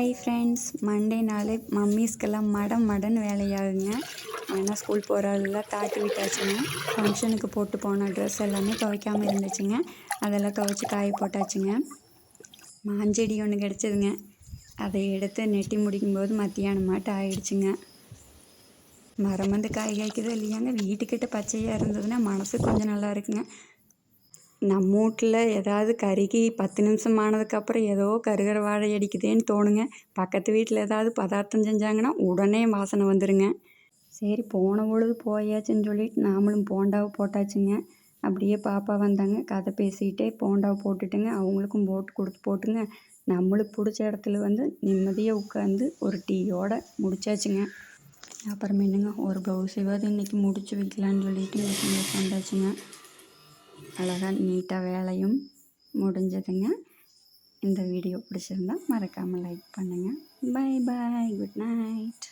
Hi friends, Monday நாள் மம்மீஸ்க்கெல்லாம் மடன்னு வேலையாகுங்க. ஏன்னா school போகிறதெல்லாம் தாட்டி விட்டாச்சுங்க. ஃபங்க்ஷனுக்கு போட்டு போன ட்ரெஸ் எல்லாமே துவைக்காமல் இருந்துச்சுங்க. அதெல்லாம் துவைச்சி காய போட்டாச்சுங்க. மாஞ்செடி ஒன்று கிடச்சிதுங்க. அதை எடுத்து நெட்டி முடிக்கும்போது மத்தியானமாட்டு ஆயிடுச்சுங்க. மரம் வந்து காய் காய்க்குதோ இல்லையாங்க, வீட்டுக்கிட்ட பச்சையாக இருந்ததுன்னா மனசு கொஞ்சம் நல்லா இருக்குங்க. நம்ம வீட்டில் ஏதாவது கருகி 10 நிமிஷம் ஆனதுக்கப்புறம் ஏதோ கருகிற வாடை அடிக்குதேன்னு தோணுங்க. பக்கத்து வீட்டில் ஏதாவது பதார்த்தம் செஞ்சாங்கன்னா உடனே வாசனை வந்துடுங்க. சரி, போன பொழுது போயாச்சுன்னு சொல்லிட்டு நாமளும் போண்டாவை போட்டாச்சுங்க. அப்படியே பாப்பா வந்தாங்க, கதை பேசிக்கிட்டே போண்டாவை போட்டுட்டுங்க. அவங்களுக்கும் போட்டுங்க. நம்மளுக்கு பிடிச்ச இடத்துல வந்து நிம்மதியாக உட்காந்து ஒரு டீயோடு முடிச்சாச்சுங்க. அப்புறம் என்னங்க, ஒரு ப்ளவுஸையாவது இன்றைக்கி முடிச்சு வைக்கலான்னு சொல்லிட்டு மிஷினில் உட்காந்தாச்சுங்க. அழகாக நீட்டாக வேலையும் முடிஞ்சதுங்க. இந்த வீடியோ பிடிச்சிருந்தா மறக்காமல் லைக் பண்ணுங்கள். Bye bye, good night.